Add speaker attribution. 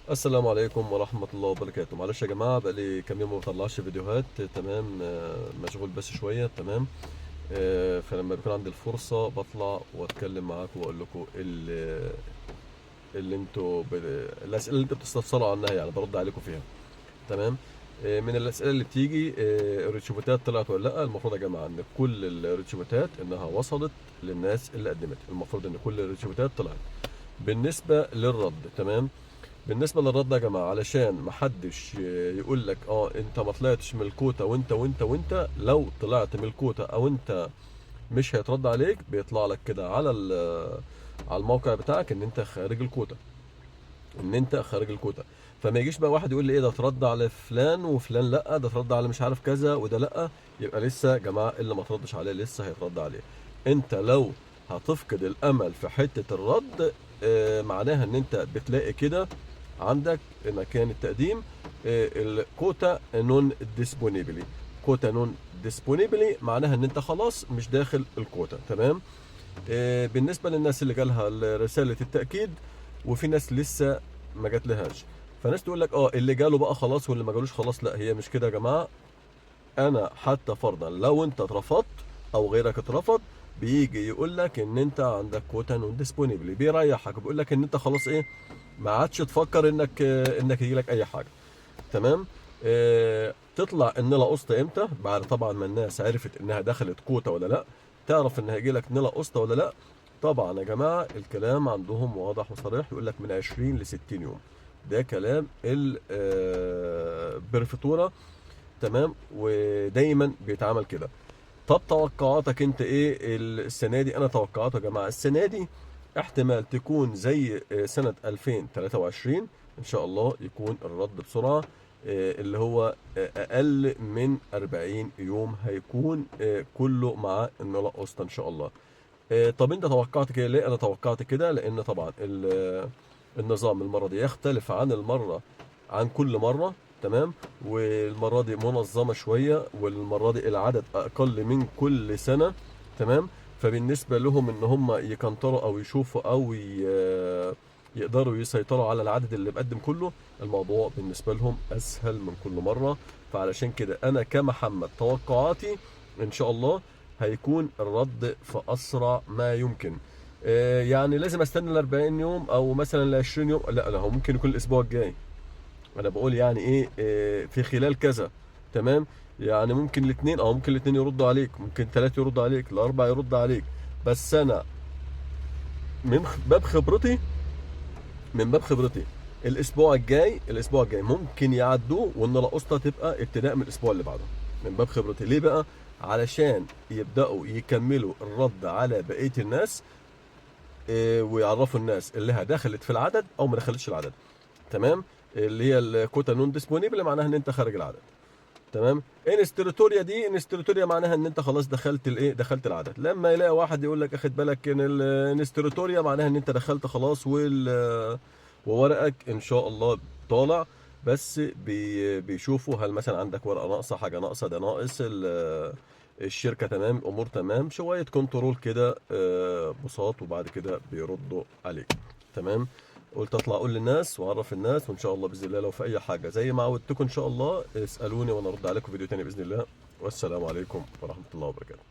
Speaker 1: السلام عليكم ورحمة الله وبركاته. معلش يا جماعة، بقالي كام يوم ما بطلعش فيديوهات. تمام. مشغول بس شوية. تمام. فلما بيكون عندي الفرصة بطلع واتكلم معاكم واقول لكم اللي انتوا الأسئلة اللي انتوا بتستفسروا عنها، يعني برد عليكم فيها. تمام. من الأسئلة اللي بتيجي، الريتشوبيتات طلعت ولا لا؟ المفروض يا جماعة ان كل الريتشوبيتات انها وصلت للناس اللي قدمت. المفروض ان كل الريتشوبيتات طلعت. بالنسبة للرد، تمام. بالنسبه للرد يا جماعه، علشان محدش يقول لك انت ما طلعتش من الكوتا وانت لو طلعت من الكوتا او انت مش هيترد عليك، بيطلع لك كده على الموقع بتاعك ان انت خارج الكوتا. فما يجيش بقى واحد يقول لي ايه ده اترد على فلان وفلان لا، ده اترد على مش عارف كذا وده لا. يبقى لسه يا جماعه اللي ما تردش عليه لسه هيترد عليه. انت لو هتفقد الامل في حته الرد، معناها ان انت بتلاقي كده عندك مكان التقديم الكوتا نون ديسبونيبلي. كوتا نون ديسبونيبلي معناها ان انت خلاص مش داخل الكوتا. تمام. بالنسبه للناس اللي جالها رساله التاكيد وفي ناس لسه ما جات لهاش، فناس تقول لك اللي جاله بقى خلاص واللي ما جالوش خلاص. لا، هي مش كده يا جماعه. انا حتى فرضا لو انت اترفضت او غيرك اترفض، بيجي يقول لك ان انت عندك كوتا نون ديسبونيبل، بيريحك، بيقول لك ان انت خلاص ايه، ما عادش تفكر انك يجي لك اي حاجه. تمام. تطلع النيلا قسط امتى؟ بعد طبعا ما الناس عرفت انها دخلت كوتا ولا لا. تعرف ان هيجي لك نيلا قسط ولا لا؟ طبعا يا جماعه الكلام عندهم واضح وصريح، يقول لك من 20 ل 60 يوم. ده كلام البرفاتوره. تمام. ودايما بيتعمل كده. طب توقعاتك انت ايه السنه دي؟ انا توقعاتي يا جماعه السنه دي احتمال تكون زي سنه 2023. ان شاء الله يكون الرد بسرعه، اللي هو اقل من 40 يوم هيكون كله مع النلا قسط ان شاء الله. طب انت توقعت كده ليه؟ انا توقعت كده لان طبعا النظام المره دي يختلف عن كل مره. تمام. والمره دي منظمه شويه، والمره دي العدد اقل من كل سنه. تمام. فبالنسبه لهم ان هم يكنتروا او يشوفوا او يقدروا يسيطروا على العدد اللي مقدم كله، الموضوع بالنسبه لهم اسهل من كل مره. فعلشان كده انا كمحمد توقعاتي ان شاء الله هيكون الرد في اسرع ما يمكن. يعني لازم استنى ال 40 يوم او مثلا ال 20 يوم؟ لا هو ممكن يكون الاسبوع الجاي. انا بقول يعني ايه، في خلال كذا. تمام. يعني ممكن الاثنين، او ممكن الاثنين يردوا عليك، ممكن ثلاثة يردوا عليك، الاربعة يرد عليك. بس انا من باب خبرتي من باب خبرتي الاسبوع الجاي ممكن يعدوه، وان القسطة تبقى ابتداء من الاسبوع اللي بعده. من باب خبرتي ليه بقى؟ علشان يبداوا يكملوا الرد على بقية الناس، ويعرفوا الناس اللي دخلت في العدد او ما دخلتش العدد. تمام. اللي هي الكوتا نون ديسبونيبل معناها ان انت خارج العدد. تمام. انستريتوريا معناها ان انت خلاص دخلت العدد. لما يلاقي واحد يقول لك اخد بالك ان الانستريتوريا معناها ان انت دخلت خلاص، وورقك ان شاء الله طالع. بس بيشوفوا هل مثلا عندك ورقه ناقصه، حاجه ناقصه، ده ناقص الشركه تمام، الامور تمام، شويه كنترول كده بساط، وبعد كده بيردوا عليك. تمام. قلت اطلع اقول للناس واعرف الناس، وان شاء الله باذن الله لو في اي حاجه زي ما عودتكم ان شاء الله اسالوني وانا ارد عليكم فيديو تاني باذن الله. والسلام عليكم ورحمه الله وبركاته.